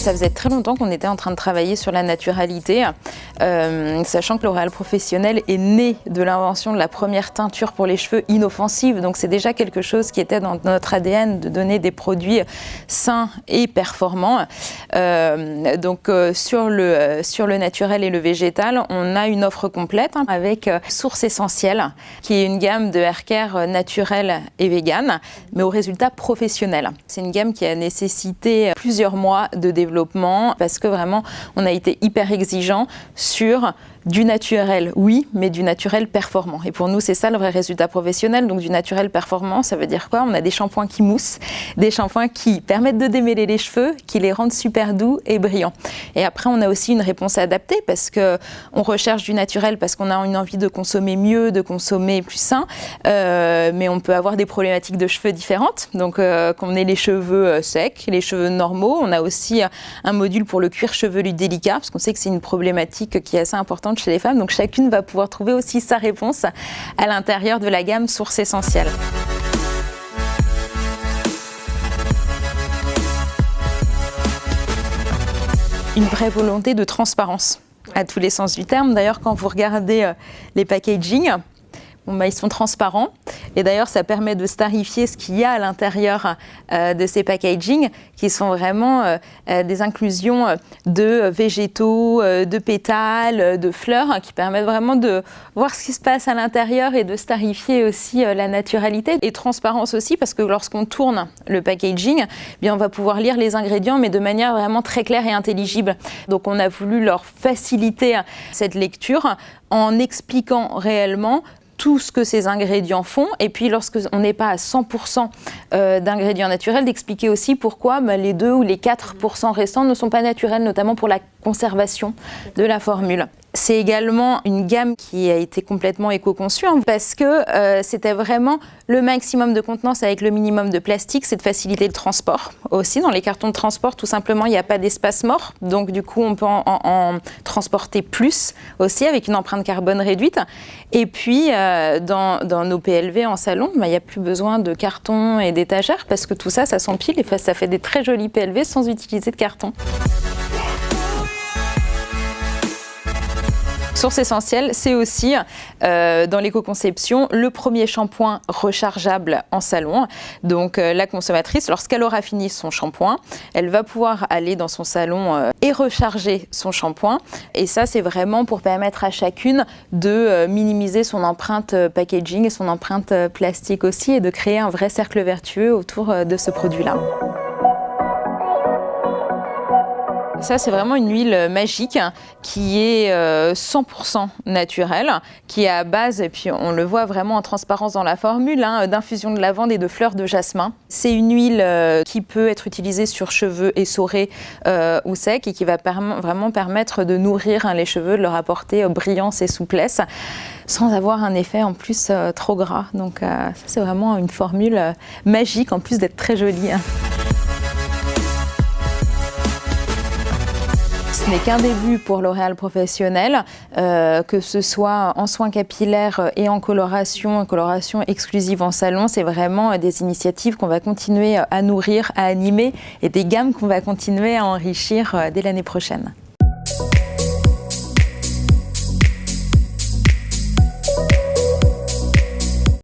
Ça faisait très longtemps qu'on était en train de travailler sur la naturalité, sachant que L'Oréal Professionnel est né de l'invention de la première teinture pour les cheveux inoffensive. Donc c'est déjà quelque chose qui était dans notre ADN de donner des produits sains et performants. Sur le naturel et le végétal, on a une offre complète avec Source Essentielle, qui est une gamme de haircare naturel et vegan, mais au résultat professionnel. C'est une gamme qui a nécessité plusieurs mois de développement parce que vraiment on a été hyper exigeant sur du naturel, oui, mais du naturel performant. Et pour nous, c'est ça le vrai résultat professionnel. Donc du naturel performant, ça veut dire quoi? On a des shampoings qui moussent, des shampoings qui permettent de démêler les cheveux, qui les rendent super doux et brillants. Et après, on a aussi une réponse adaptée parce qu'on recherche du naturel parce qu'on a une envie de consommer mieux, de consommer plus sain, mais on peut avoir des problématiques de cheveux différentes. Donc qu'on ait les cheveux secs, les cheveux normaux. On a aussi un module pour le cuir chevelu délicat parce qu'on sait que c'est une problématique qui est assez importante chez les femmes, donc chacune va pouvoir trouver aussi sa réponse à l'intérieur de la gamme Source Essentielle. Une vraie volonté de transparence à tous les sens du terme. D'ailleurs, quand vous regardez les packaging, ils sont transparents et d'ailleurs ça permet de starifier ce qu'il y a à l'intérieur de ces packaging qui sont vraiment des inclusions de végétaux, de pétales, de fleurs qui permettent vraiment de voir ce qui se passe à l'intérieur et de starifier aussi la naturalité. Et transparence aussi parce que lorsqu'on tourne le packaging, on va pouvoir lire les ingrédients mais de manière vraiment très claire et intelligible. Donc on a voulu leur faciliter cette lecture en expliquant réellement tout ce que ces ingrédients font et puis lorsqu'on n'est pas à 100% d'ingrédients naturels, d'expliquer aussi pourquoi les 2 ou les 4% restants ne sont pas naturels, notamment pour la conservation de la formule. C'est également une gamme qui a été complètement éco-conçue parce que c'était vraiment le maximum de contenance avec le minimum de plastique, c'est de faciliter le transport. Aussi, dans les cartons de transport, tout simplement, il n'y a pas d'espace mort. Donc, du coup, on peut en transporter plus aussi avec une empreinte carbone réduite. Et puis, dans nos PLV en salon, il n'y a plus besoin de cartons et d'étagères parce que tout ça, ça s'empile et ça fait des très jolis PLV sans utiliser de carton. Source Essentielle, c'est aussi, dans l'éco-conception, le premier shampoing rechargeable en salon. Donc la consommatrice, lorsqu'elle aura fini son shampoing, elle va pouvoir aller dans son salon et recharger son shampoing. Et ça, c'est vraiment pour permettre à chacune de minimiser son empreinte packaging et son empreinte plastique aussi et de créer un vrai cercle vertueux autour de ce produit-là. Ça, c'est vraiment une huile magique qui est 100% naturelle, qui est à base, et puis on le voit vraiment en transparence dans la formule, d'infusion de lavande et de fleurs de jasmin. C'est une huile qui peut être utilisée sur cheveux essorés ou secs et qui va vraiment permettre de nourrir les cheveux, de leur apporter brillance et souplesse sans avoir un effet en plus trop gras. Donc ça, c'est vraiment une formule magique en plus d'être très jolie. Ce n'est qu'un début pour L'Oréal Professionnel, que ce soit en soins capillaires et en coloration exclusive en salon. C'est vraiment des initiatives qu'on va continuer à nourrir, à animer et des gammes qu'on va continuer à enrichir dès l'année prochaine.